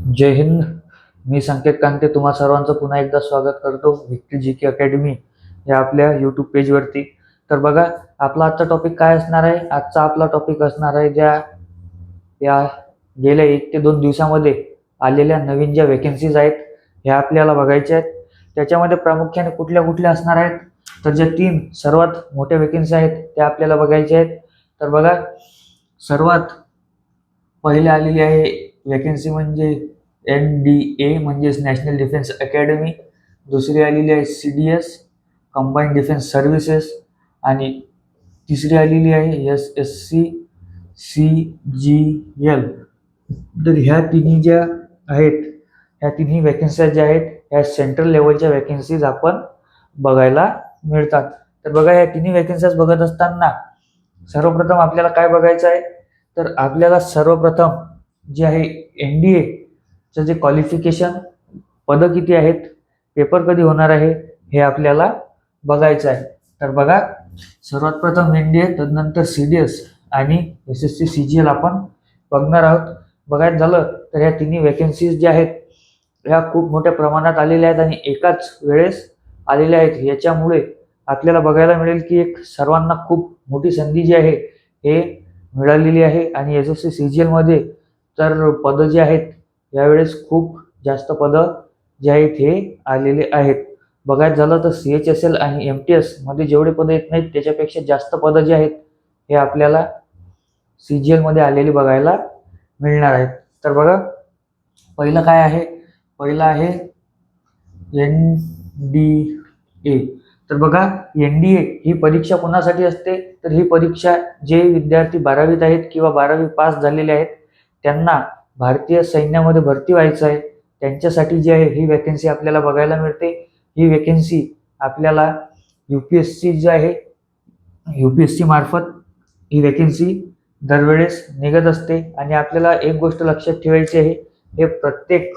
जय हिंद. मी संकेत कांते तुम्हा सर्वांचं पुन्हा एकदा स्वागत करतो विक्ट्री जी के अकॅडमी या आपल्या यूट्यूब पेजवरती. तर बघा, आपला आजचा टॉपिक काय असणार आहे. आजचा आपला टॉपिक असणार आहे ज्या या गेल्या 1 ते 2 दिवसामध्ये आलेल्या नवीन ज्या वेकेन्सीज आहेत ह्या आपल्याला बघायच्या आहेत. त्याच्यामध्ये प्रामुख्याने कुठल्या कुठल्या असणार आहेत, तर ज्या 3 सर्वात मोठ्या वेकेन्सी आहेत त्या आपल्याला बघायच्या आहेत. तर बघा, सर्वात पहिले आलेली आहे वेकेन्सी म्हणजे NDA म्हणजेच नॅशनल डिफेन्स अकॅडमी. दुसरी आलेली आहे CDS कंबाईंड डिफेन्स सर्व्हिसेस आणि तिसरी आलेली आहे SSC CGL. तर ह्या तिन्ही ज्या आहेत, ह्या तिन्ही वेकेन्सी ज्या आहेत ह्या सेंट्रल लेवलच्या वेकेन्सीज आपण बघायला मिळतात. तर बघा, ह्या तिन्ही वेकेन्सीज बघत असताना सर्वप्रथम आपल्याला काय बघायचं आहे, तर आपल्याला सर्वप्रथम जे आहे NDA चं जे क्वालिफिकेशन, पदं किती आहेत, पेपर कधी होणार आहे हे आपल्याला बघायचं आहे. तर बघा, सर्वात प्रथम NDA, तदनंतर CDS आणि SSC CGL आपण बघणार आहोत. बघायचं झालं तर ह्या तिन्ही वेकेन्सीज ज्या आहेत ह्या खूप मोठ्या प्रमाणात आलेल्या आहेत आणि एकाच वेळेस आलेल्या आहेत. याच्यामुळे आपल्याला बघायला मिळेल की एक सर्वांना खूप मोठी संधी जी आहे हे मिळालेली आहे. आणि SSC CGL मध्ये तर पदं जी आहेत यावेळेस खूप जास्त पदं जे आहेत हे आलेले आहेत. बघायचं झालं तर CHSL आणि MTS मध्ये जेवढे पदं येत नाहीत त्याच्यापेक्षा जास्त पदं जी आहेत हे आपल्याला CGL मध्ये आलेली बघायला मिळणार आहेत. तर बघा, पहिलं काय आहे, पहिलं आहे NDA. तर बघा, NDA ही परीक्षा कोणासाठी असते, तर ही परीक्षा जे विद्यार्थी 12वीत आहेत किंवा 12वी पास झालेले आहेत त्यांना भारतीय सैन्यामध्ये भरती व्हायचं आहे त्यांच्यासाठी जी आहे ही वेकेन्सी आपल्याला बघायला मिळते. ही वेकेन्सी आपल्याला UPSC जी आहे, UPSC मार्फत ही वेकेन्सी दरवेळेस निघत असते. आणि आपल्याला एक गोष्ट लक्षात ठेवायची आहे, हे प्रत्येक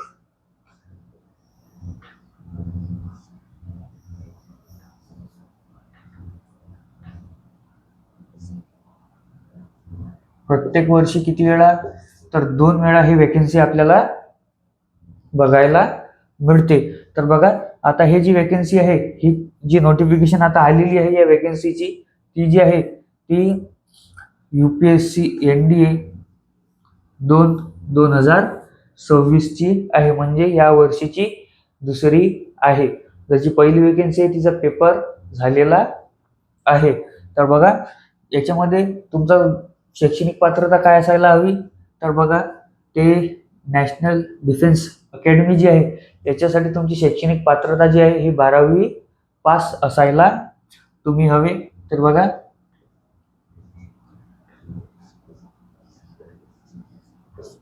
वर्षी किती वेळा, तर 2 वेळा ही वेकेन्सी आपल्याला बघायला मिळते. तर बघा, आता हे जी वेकेन्सी आहे, ही जी नोटिफिकेशन आता आलेली आहे या वेकेन्सीची, ती जी आहे ती UPSC NDA 2026 ची आहे, म्हणजे या वर्षीची दुसरी आहे. जशी पहिली वेकेन्सी आहे तिचा पेपर झालेला आहे. तर बघा, याच्यामध्ये तुमचा शैक्षणिक पात्रता काय असायला हवी, तर बघा, ते नॅशनल डिफेन्स अकॅडमी जी आहे याच्यासाठी तुमची शैक्षणिक पात्रता जी आहे ही 12वी पास असायला तुम्ही हवे. तर बघा,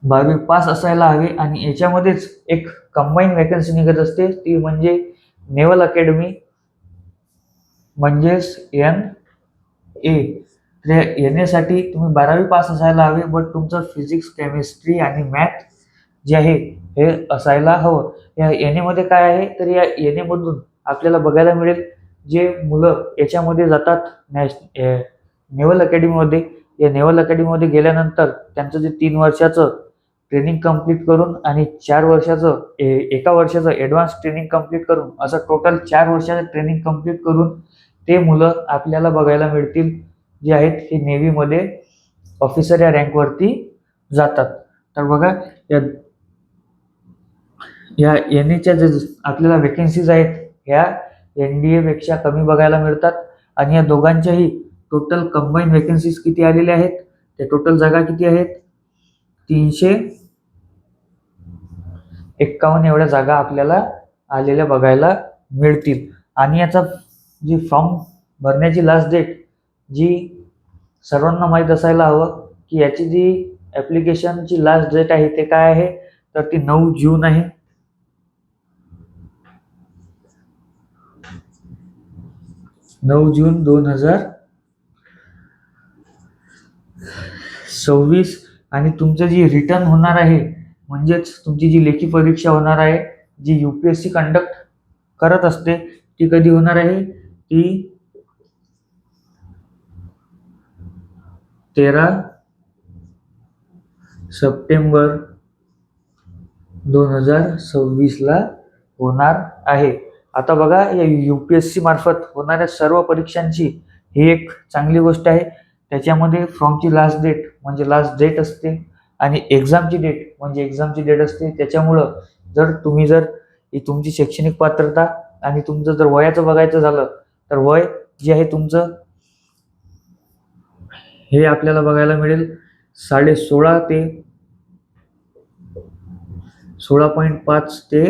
बारावी पास असायला हवे. आणि याच्यामध्येच एक कंबाईन वेकेन्सी निघत असते, ती म्हणजे नेव्हल अकॅडमी म्हणजेच NA. तर येण्यासाठी तुम्ही 12वी पास असायला हवे, बट तुमचं फिजिक्स, केमिस्ट्री आणि मॅथ जे आहे हे असायला हवं. या NA मध्ये काय आहे, तर या NA मधून आपल्याला बघायला मिळेल जे मुलं याच्यामध्ये जातात नेव्हल अकॅडमीमध्ये, या नेव्हल अकॅडमीमध्ये गेल्यानंतर त्यांचं जे 3 वर्षाचं ट्रेनिंग कंप्लीट करून आणि 4 वर्षाचं 1 वर्षाचं ॲडव्हान्स ट्रेनिंग कंप्लीट करून असं टोटल 4 वर्षाचं ट्रेनिंग कंप्लीट करून ते मुलं आपल्याला बघायला मिळतील जे आहेत हे नेव्हीमध्ये ऑफिसर या रँकवरती जातात. तर बघा, या NAच्या जे आपल्याला वेकेन्सीज आहेत ह्या NDA पेक्षा कमी बघायला मिळतात. आणि या दोघांच्याही टोटल कंबाईन वेकेन्सीज किती आलेल्या आहेत, त्या टोटल जागा किती आहेत, 351 एवढ्या जागा आपल्याला आलेल्या बघायला मिळतील. आणि याचा जी फॉर्म भरण्याची लास्ट डेट जी सर्वांना माहीत असायला हवं की याची जी ॲप्लिकेशनची लास्ट डेट आहे ते काय आहे, तर ती 9 जून आहे. 9 जून 2026. आणि तुमचं जी रिटर्न होणार आहे, म्हणजेच तुमची जी लेखी परीक्षा होणार आहे, जी UPSC कंडक्ट करत असते, ती कधी होणार आहे, ती 13 सप्टेंबर 2026 ला होणार आहे. आता बघा, या UPSC मार्फत होणाऱ्या सर्व परीक्षांची ही एक चांगली गोष्ट आहे. त्याच्यामध्ये फॉर्मची लास्ट डेट म्हणजे लास्ट डेट असते आणि एक्झामची डेट म्हणजे एक्झामची डेट असते. त्याच्यामुळं जर तुमची शैक्षणिक पात्रता आणि तुमचं जर वयाचं बघायचं झालं तर वय जे आहे तुमचं हे आपल्याला बघायला मिळेल 16.5 ते 16.5 ते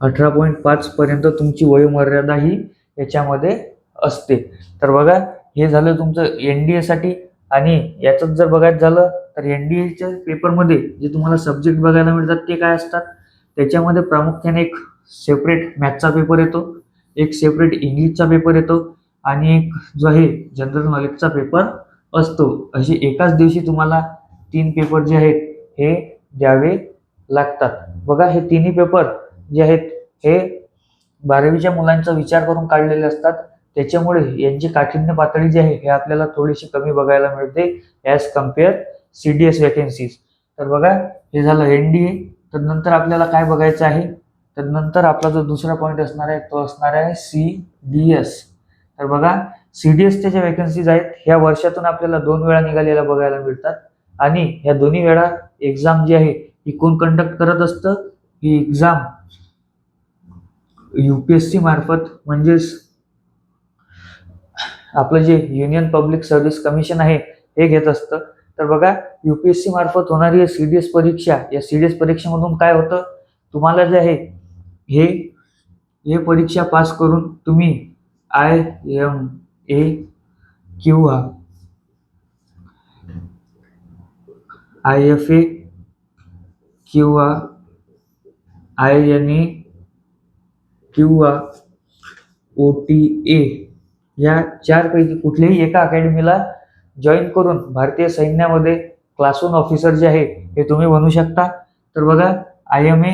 18.5 पर्यंत तुमची वयोमर्यादा ही याच्यामध्ये असते. तर बघा, हे झालं तुमचं NDA साठी. आणि याचं जर बघायचं झालं तर NDAच्या पेपरमध्ये जे तुम्हाला सब्जेक्ट बघायला मिळतात ते काय असतात, त्याच्यामध्ये प्रामुख्याने एक सेपरेट मॅथचा पेपर येतो, एक सेपरेट इंग्लिशचा पेपर येतो आणि एक जो आहे जनरल नॉलेजचा पेपर असतो. असे एकाच दिवशी तुम्हाला 3 पेपर जे आहेत हे द्यावे लागतात. बघा, हे तिन्ही पेपर जे आहेत हे 12वीच्या मुलांचा विचार करून काढलेले असतात. त्याच्यामुळे यांची काठिण्य पातळी जी आहे हे आपल्याला थोडीशी कमी बघायला मिळते ॲज कम्पेअर CDS वॅकन्सीज. तर बघा, हे झालं NDA. तर नंतर आपल्याला काय बघायचं आहे, तर नंतर आपला जो दुसरा पॉईंट असणार आहे तो असणार आहे CDS. तर बघा, CDSच्या ज्या वॅकन्सीज आहेत ह्या वर्षातून आपल्याला 2 वेळा निघालेल्या बघायला मिळतात. आणि ह्या दोन्ही वेळा एक्झाम जी आहे ही कोण कंडक्ट करत असतं, ही एक्झाम UPSC मार्फत म्हणजेच आपलं जे युनियन पब्लिक सर्व्हिस कमिशन आहे हे घेत असतं. तर बघा, UPSC मार्फत होणारी CDS परीक्षा, या CDS परीक्षेमधून काय होतं, तुम्हाला जे आहे हे परीक्षा पास करून तुम्ही IMA किंवा IFA किंवा INA किंवा OTA या 4 पैकी कुठल्याही एका अकॅडमीला जॉईन करून भारतीय सैन्यामध्ये क्लास 1 ऑफिसर जे आहे हे तुम्ही बनू शकता. तर बघा, IMA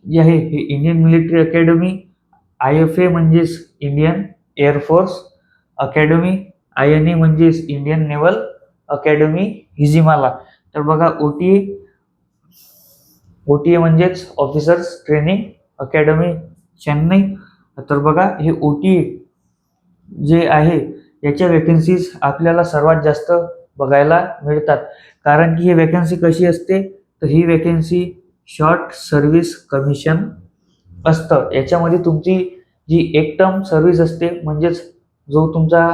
जे आहे हे इंडियन मिलिटरी अकॅडमी, IFA म्हणजेच इंडियन एअरफोर्स अकॅडमी, INA म्हणजेच इंडियन नेव्हल अकॅडमी हिजिमाला. तर बघा, OTA म्हणजेच ऑफिसर्स ट्रेनिंग अकॅडमी चेन्नई. तर बघा, हे OTA जे आहे याच्या वॅकन्सीज आपल्याला सर्वात जास्त बघायला मिळतात. कारण की ही वॅकन्सी कशी असते, तर ही वॅकन्सी शॉर्ट सर्व्हिस कमिशन असतं. याच्यामध्ये तुमची जी एक टर्म सर्व्हिस असते म्हणजेच जो तुमचा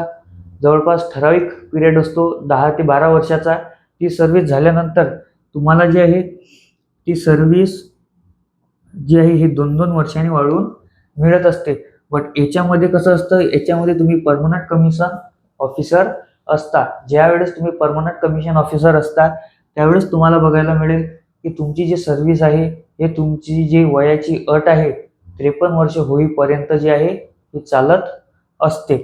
जवळपास ठराविक पिरियड असतो 10 ते 12 वर्षाचा, ती सर्व्हिस झाल्यानंतर तुम्हाला जी आहे ती सर्व्हिस जी आहे ही 2-2 वर्षांनी वाढवून मिळत असते. बट याच्यामध्ये कसं असतं, याच्यामध्ये तुम्ही परमनंट कमिशन ऑफिसर असता. ज्यावेळेस तुम्ही परमनंट कमिशन ऑफिसर असता त्यावेळेस तुम्हाला बघायला मिळेल की तुमची जी सर्व्हिस आहे हे तुमची जी वयाची अट आहे 53 वर्ष होईपर्यंत जी आहे ही चालत असते.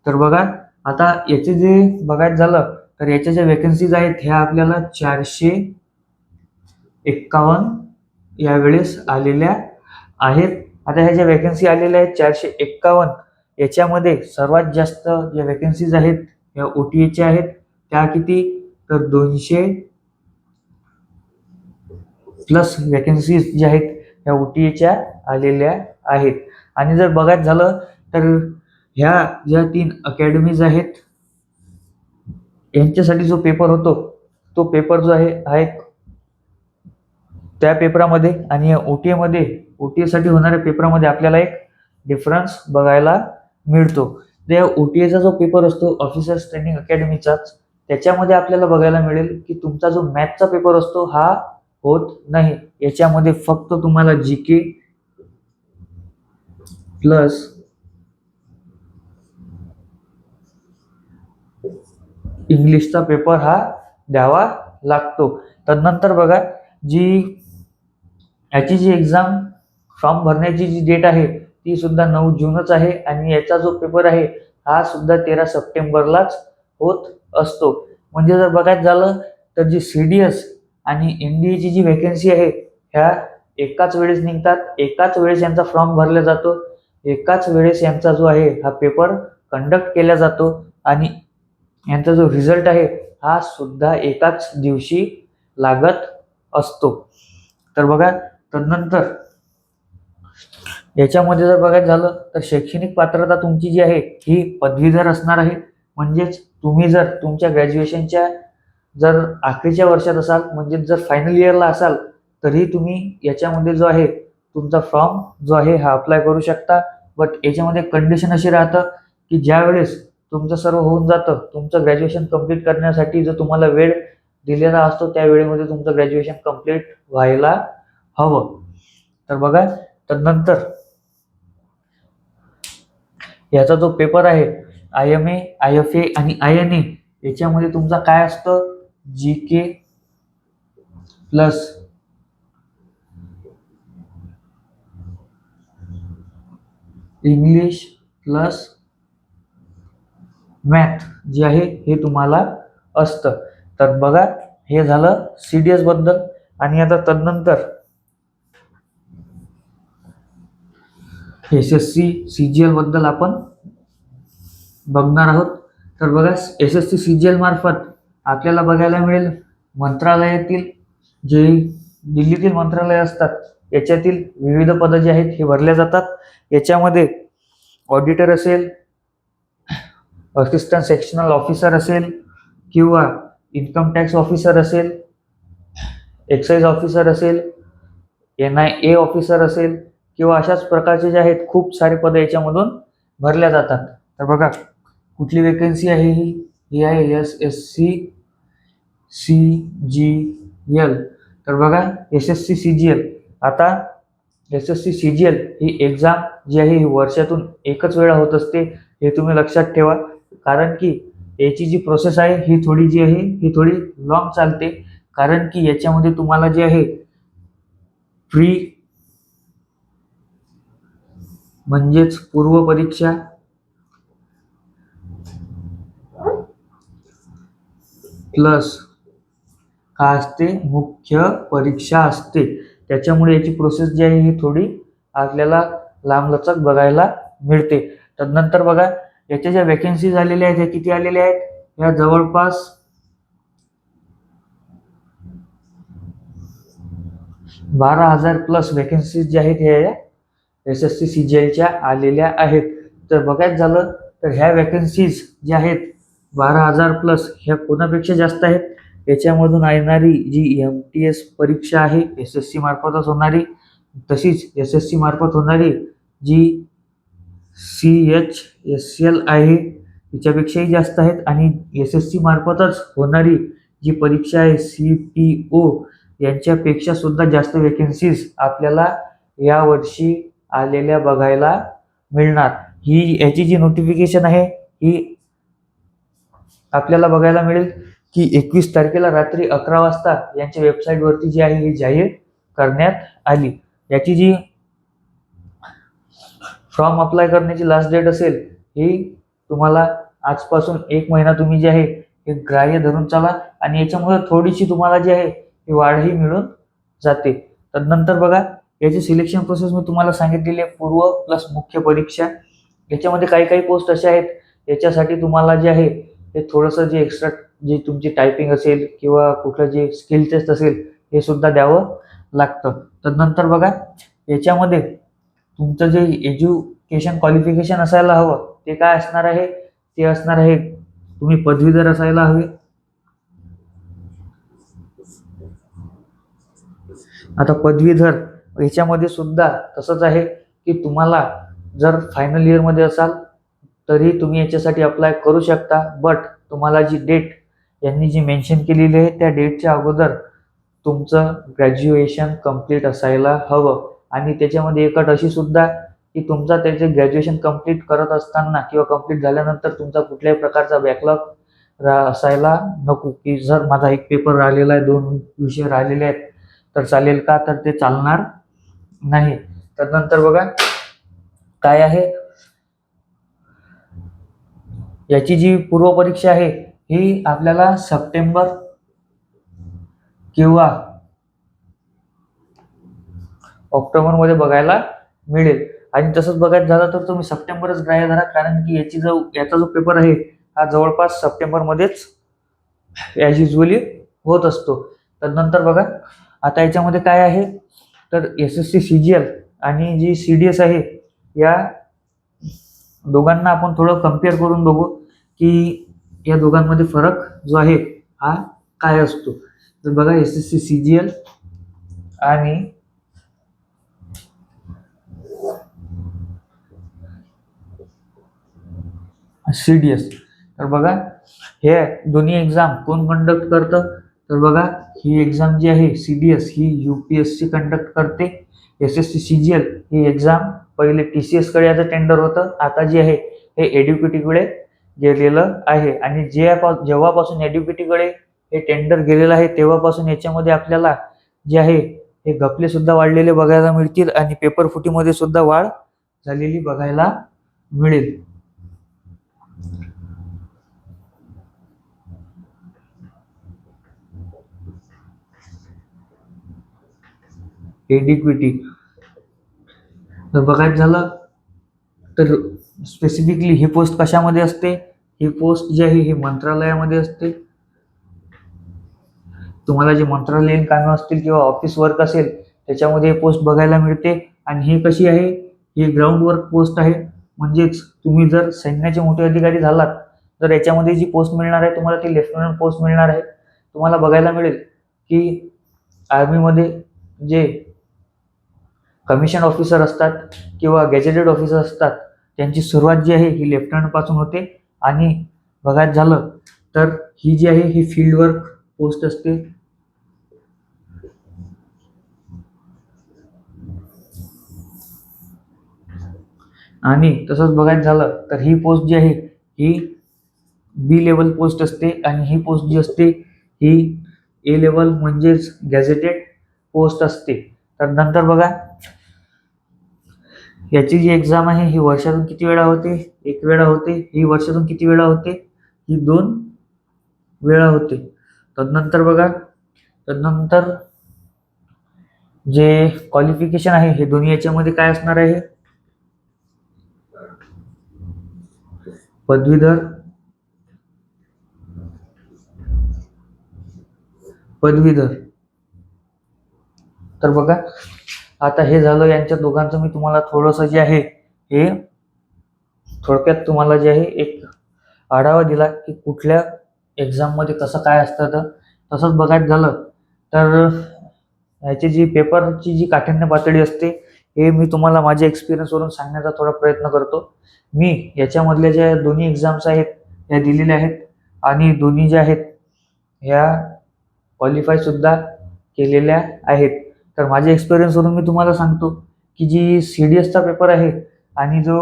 तर बघा, आता याचे जे बघायचं झालं तर याच्या ज्या वॅकन्सीज आहेत ह्या आपल्याला 451 यावेळेस आलेल्या आहेत. आता ह्या ज्या वॅकन्सी आलेल्या आहेत 451, याच्यामध्ये सर्वात जास्त ज्या वॅकन्सीज आहेत या OTA आहेत. त्या किती, तर 200+ वॅकन्सीज ज्या आहेत या OTA आलेल्या आहेत. आणि जर बघायचं झालं तर ह्या ज्या 3 अकॅडमीज आहेत यांच्यासाठी जो पेपर होतो तो पेपर जो आहे त्या पेपरामध्ये आणि OTA साठी होणाऱ्या पेपरामध्ये आपल्याला एक डिफरन्स बघायला मिळतो. त्या OTA जो पेपर असतो ऑफिसर्स ट्रेनिंग अकॅडमीचाच, त्याच्यामध्ये आपल्याला बघायला मिळेल की तुमचा जो मॅथचा पेपर असतो हा होत नाही. याच्यामध्ये फक्त तुम्हाला GK प्लस इंग्लिशचा पेपर हा द्यावा लागतो. तदनंतर बघा, याची जी एक्झाम फॉर्म भरण्याची जी डेट आहे ती सुद्धा 9 जूनच आहे आणि याचा जो पेपर आहे हा सुद्धा 13 सप्टेंबरलाच होत असतो. म्हणजे जर बघायचं झालं तर जी CDS आणि NDAची जी वॅकन्सी आहे ह्या एकाच वेळेस निघतात, एकाच वेळेस यांचा फॉर्म भरला जातो, एकाच वेळेस यांचा जो आहे हा पेपर कंडक्ट केला जातो आणि यांचा जो रिझल्ट आहे हा सुद्धा एकाच दिवशी लागत असतो. तर बघा, तदनंतर याच्यामध्ये जर बघायचं झालं तर शैक्षणिक पात्रता तुमची जी आहे ही पदवीधर असणार आहे. म्हणजेच तुम्ही जर तुमच्या ग्रॅज्युएशनच्या जर आखरीच्या वर्षात असाल, म्हणजे जर फायनल इयरला असाल, तरी तुम्ही याच्यामध्ये जो आहे तुमचा फॉर्म जो आहे हा अप्लाय करू शकता. बट याच्यामध्ये कंडिशन अशी राहतं की ज्या वेळेस तुमचं सर्व होऊन जातं, तुमचं ग्रॅज्युएशन कंप्लीट करण्यासाठी जो तुम्हाला वेळ दिलेला असतो त्या वेळेमध्ये तुमचं ग्रॅज्युएशन कंप्लीट व्हायला हवं. तर बघा, तदनंतर याचा जो पेपर आहे IMA, IFA आणि INA याच्यामध्ये तुमचा काय असतं, GK plus English plus math जे आहे हे तुम्हाला असतं. तर बघा, हे झालं CDS बद्दल. आणि आता तदनंतर SSC CGL बद्दल आपण बघणार आहोत. तर बघा, SSC CGL मार्फत आपल्याला बघायला मिळेल मंत्रालयातील जे दिल्लीतील मंत्रालय असतात याच्यातील विविध पदं जे आहेत हे भरल्या जातात. याच्यामध्ये ऑडिटर असेल, असिस्टंट सेक्शनल ऑफिसर असेल, किंवा इन्कम टॅक्स ऑफिसर असेल, एक्साइज ऑफिसर असेल, NIA ऑफिसर असेल, किंवा अशाच प्रकारचे जे आहेत खूप सारे पदं याच्यामधून भरल्या जातात. तर बघा, कुठली वेकेन्सी आहे ही आहे SSC CGL. तर बघा, SSC CGL. आता SSC CGL ही एक्झाम जी आहे ही वर्षातून एकच वेळा होत असते, हे तुम्ही लक्षात ठेवा. कारण की याची जी प्रोसेस आहे ही थोडी जी आहे ही थोडी लॉंग चालते. कारण की याच्यामध्ये तुम्हाला जे आहे प्री म्हणजेच पूर्व परीक्षा, प्लस काय असते, मुख्य परीक्षा असते. त्याच्यामुळे याची प्रोसेस जी आहे ही थोडी आपल्याला लांबलचक बघायला मिळते. तदनंतर बघा, याच्या ज्या वॅकन्सीज आलेल्या आहेत ह्या किती आलेल्या आहेत, या जवळपास 12,000 प्लस वॅकन्सीज ज्या आहेत ह्या SSC CGLच्या आलेल्या आहेत. तर बघायचं झालं तर ह्या वॅकन्सीज ज्या आहेत 12,000 प्लस ह्या कोणापेक्षा जास्त आहेत, याच्यामधून येणारी जी MTS परीक्षा आहे SSC मार्फतच होणारी, तशीच SSC मार्फत होणारी जी CHSL आहे तिच्यापेक्षाही जास्त आहेत. आणि SSC मार्फतच होणारी जी परीक्षा आहे CPO यांच्यापेक्षा सुद्धा जास्त वॅकन्सीज आपल्याला यावर्षी आलेल्या बघायला मिळणार. याची जी नोटिफिकेशन आहे ही आपल्याला बघायला मिळेल की 21 तारखेला रात्री 11 वाजता यांच्या वेबसाईटवरती जी आहे ही जाहीर करण्यात आली. याची जी फॉर्म अप्लाय करण्याची लास्ट डेट असेल ही तुम्हाला आजपासून 1 महिना तुम्ही जे आहे हे ग्राह्य धरून चाला. आणि याच्यामुळे थोडीशी तुम्हाला जी आहे ही वाढही मिळून जाते. तदनंतर बघा, याची सिलेक्शन प्रोसेस मी तुम्हाला सांगितलेली आहे, पूर्व प्लस मुख्य परीक्षा. याच्यामध्ये काही काही पोस्ट अशा आहेत याच्यासाठी तुम्हाला जे आहे हे थोडंसं जे एक्स्ट्रा जी तुमची टायपिंग असेल किंवा कुठलं जे स्किल टेस्ट असेल हे सुद्धा द्यावं लागतं. तदनंतर बघा, याच्यामध्ये तुमचं जे एज्युकेशन क्वालिफिकेशन असायला हवं ते काय असणार आहे, ते असणार आहे तुम्ही पदवीधर असायला हवे. आता पदवीधर याच्यामध्ये सुद्धा तसंच आहे की तुम्हाला जर फायनल इयरमध्ये असाल तरी तुम्ही याच्यासाठी अप्लाय करू शकता. बट तुम्हाला जी डेट यांनी जी मेन्शन केलेली आहे त्या डेटच्या अगोदर तुमचं ग्रॅज्युएशन कंप्लीट असायला हवं. आणि त्याच्यामध्ये एक अट अशी सुद्धा की तुमचा त्याचे ग्रॅज्युएशन कंप्लीट करत असताना किंवा कंप्लीट झाल्यानंतर तुमचा कुठल्याही प्रकारचा बॅकलॉग असायला नको. की जर माझा एक पेपर राहिलेला आहे, 2 विषय राहिलेले आहेत तर चालेल का, तर ते चालणार नाही. त्यानंतर बघा काय आहे, याची जी पूर्व परीक्षा आहे ही आपल्याला सप्टेंबर किंवा ऑक्टोबरमध्ये बघायला मिळेल. आणि तसंच बघायचं झालं तर तुम्ही सप्टेंबरच ग्राह्य धरा, कारण की याचा जो पेपर आहे हा जवळपास सप्टेंबरमध्येच ॲज युजली होत असतो. तर नंतर बघा आता याच्यामध्ये काय आहे, तर SSC CGL आणि जी CDS आहे या दोघांना आपण थोडं कम्पेअर करून बघू की या दोघांमध्ये फरक जो आहे हा काय असतो. तर बघा SSC CGL आणि CDS, तर बघा हे दोन्ही एक्झाम कोण कंडक्ट करतं, तर बघा ही एक्झाम जी आहे CDS ही UPSC कंडक्ट करते. SSC CGL ही एक्झाम पहिले TCS कडे याचं टेंडर होतं, आता जे आहे हे एड्युकेटीकडे गेलेलं आहे. आणि जेव्हापासून एड्युकेटीकडे हे टेंडर गेलेलं आहे तेव्हापासून याच्यामध्ये आपल्याला जे आहे हे घपले सुद्धा वाढलेले बघायला मिळतील आणि पेपर फुटीमध्ये सुद्धा वाढ झालेली बघायला मिळेल. एडिक्विटी जर बघायचं झालं तर स्पेसिफिकली ही पोस्ट कशामध्ये असते, ही पोस्ट जी आहे ही मंत्रालयामध्ये असते. तुम्हाला जे मंत्रालयीन कामं असतील किंवा ऑफिस वर्क असेल त्याच्यामध्ये पोस्ट बघायला मिळते. आणि ही कशी आहे, ही ग्राउंड वर्क पोस्ट आहे. म्हणजेच तुम्ही जर सैन्याचे मोठे अधिकारी झालात तर याच्यामध्ये जी पोस्ट मिळणार आहे तुम्हाला ती लेफ्टनंट पोस्ट मिळणार आहे. तुम्हाला बघायला मिळेल की आर्मीमध्ये जे कमिशन ऑफिसर असतात किंवा गॅजेटेड ऑफिसर असतात त्यांची सुरुवात जी आहे ही लेफ्टनंट पासून होते. आणि बघायचं झालं तर ही जी आहे ही फील्ड वर्क पोस्ट असते. आणि तसंच बघायचं झालं तर ही पोस्ट जी आहे ही B लेवल पोस्ट असते आणि ही पोस्ट जी असते ही A लेवल म्हणजेच गॅझेटेड पोस्ट असते. तर नंतर बघा याची जी एक्झाम आहे ही वर्षातून किती वेळा होते, एक वेळा होते. ही वर्षातून किती वेळा होते, ही 2 वेळा होते. तदनंतर बघा तदनंतर जे क्वालिफिकेशन आहे हे दोन्ही याच्यामध्ये काय असणार आहे, पदवीधर पदवीधर. तर बघा आता हे झालं यांच्या दोघांचं मी तुम्हाला थोडंसं जे आहे हे थोडक्यात तुम्हाला जे आहे एक आढावा दिला की कुठल्या एक्झाममध्ये कसं काय असतं. तर तसंच बघायचं झालं तर याची जी पेपरची जी काठिण्य पातळी असते हे मी तुम्हाला माझ्या एक्सपिरियन्सवरून सांगण्याचा थोडा प्रयत्न करतो. मी याच्यामधल्या ज्या दोन्ही एक्झाम्स आहेत या दिलेल्या आहेत आणि दोन्ही ज्या आहेत ह्या क्वालिफाय सुद्धा केलेल्या आहेत. तर माझ्या एक्सपिरियन्सवरून मी तुम्हाला सांगतो की जी CDSचा पेपर आहे आणि जो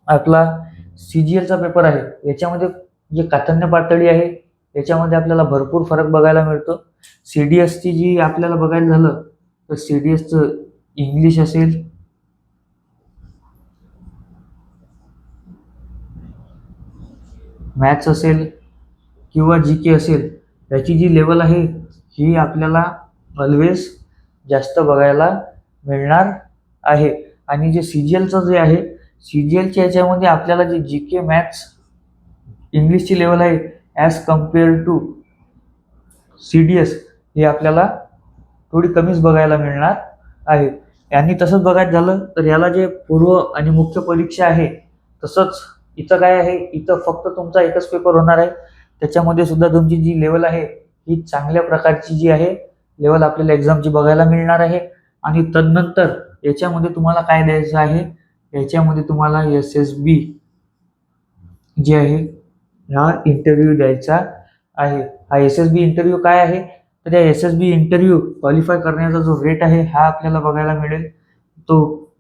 आपला CGLचा पेपर आहे याच्यामध्ये जे काठिण्य पातळी आहे याच्यामध्ये आपल्याला भरपूर फरक बघायला मिळतो. CDSची जी आपल्याला बघायला झालं तर CDSचं इंग्लिश असेल, मॅथ्स असेल किंवा GK असेल याची जी लेवल आहे ही आपल्याला ऑलवेज जास्त बघायला मिळणार आहे. आणि जे CGLचं जे आहे CGLच्या याच्यामध्ये आपल्याला जे GK मॅथ्स इंग्लिशची लेवल आहे ॲज कम्पेअर टू CDS हे आपल्याला थोडी कमीच बघायला मिळणार आहे. आणि तसंच बघायचं झालं तर याला जे पूर्व आणि मुख्य परीक्षा आहे तसंच इथं काय आहे, इथं फक्त तुमचा एकच पेपर होणार आहे. त्याच्यामध्ये सुद्धा तुमची जी लेवल आहे ही चांगल्या प्रकारची जी आहे लेवल आपल्याला एक्झामची बघायला मिळणार आहे. आणि तदनंतर याच्यामध्ये तुम्हाला काय द्यायचं आहे, याच्यामध्ये तुम्हाला SSB जे आहे हा इंटरव्ह्यू द्यायचा आहे. हा SSB इंटरव्ह्यू काय आहे, तर या SSB इंटरव्ह्यू क्वालिफाय करण्याचा जो रेट आहे हा आपल्याला बघायला मिळेल. तो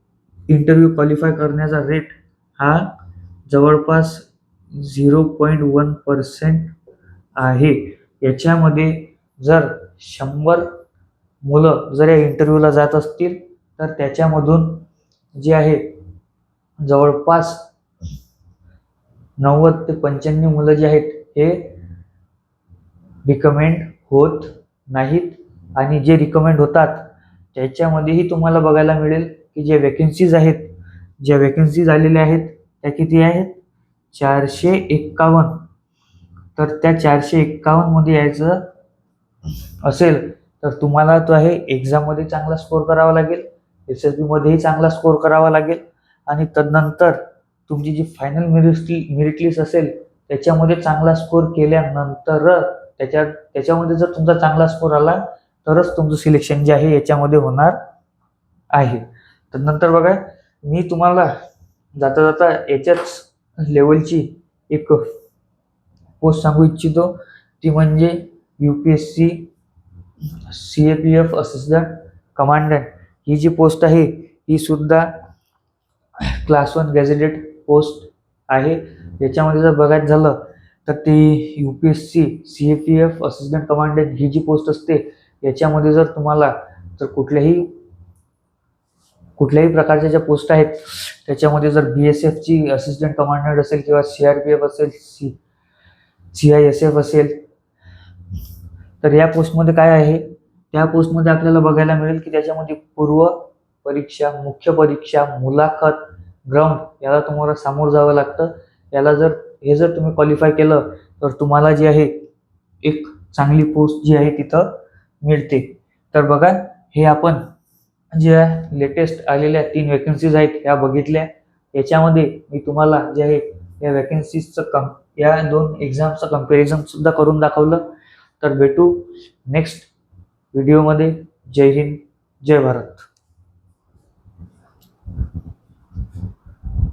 इंटरव्ह्यू क्वालिफाय करण्याचा रेट हा जवळपास 0.1% आहे. याच्यामध्ये जर 100 मुलं जर या इंटरव्ह्यूला जात असतील तर त्याच्यामधून जे आहे जवळपास 90 ते 95 मुलं जे आहेत हे रिकमेंड होत नाहीत. आणि जे रिकमेंड होतात त्याच्यामध्येही तुम्हाला बघायला मिळेल की जे वॅकन्सीज आहेत, ज्या वॅकन्सीज आलेल्या आहेत त्या किती आहेत, 451. तर त्या 451 मध्ये यायचं असेल तर तुम्हाला तो आहे एक्झाममध्ये चांगला स्कोर करावा लागेल, SSB मध्येही चांगला स्कोर करावा लागेल आणि तदनंतर तुमची जी फायनल मेरिट लिस्ट असेल त्याच्यामध्ये चांगला स्कोर केल्यानंतर त्याच्यामध्ये जर तुमचा चांगला स्कोर आला तरच तुमचं सिलेक्शन जे आहे याच्यामध्ये होणार आहे. तर नंतर बघा, मी तुम्हाला जाता जाता याच्याच लेवलची एक पोस्ट सांगू इच्छितो, ती म्हणजे UPSC CAPF असिस्टंट कमांडंट. ही जी पोस्ट आहे ही सुद्धा क्लास 1 गॅझेटेड पोस्ट आहे. याच्यामध्ये जर बघायचं झालं तर ती UPSC CAPF असिस्टंट कमांडंट ही जी पोस्ट असते याच्यामध्ये जर तुम्हाला जर कुठल्याही प्रकारच्या ज्या पोस्ट आहेत त्याच्यामध्ये जर BSF ची असिस्टंट कमांडंट असेल किंवा CRPF असेल, CISF असेल, तर या पोस्टमध्ये काय आहे, त्या पोस्टमध्ये आपल्याला बघायला मिळेल की त्याच्यामध्ये पूर्व परीक्षा, मुख्य परीक्षा, मुलाखत, ग्राउंड याला तुम्हाला सामोरं जावं लागतं. याला जर तुम्ही क्वालिफाय केलं तर तुम्हाला जी आहे एक चांगली पोस्ट जी आहे तिथं मिळते. तर बघा, हे आपण ज्या लेटेस्ट आलेल्या 3 वॅकन्सीज आहेत ह्या बघितल्या. याच्यामध्ये मी तुम्हाला जे आहे या वॅकन्सीजचं या 2 एक्झामचं कंपॅरिझन सुद्धा करून दाखवलं. तर भेटू नेक्स्ट व्हिडिओमध्ये. जय हिंद, जय भारत.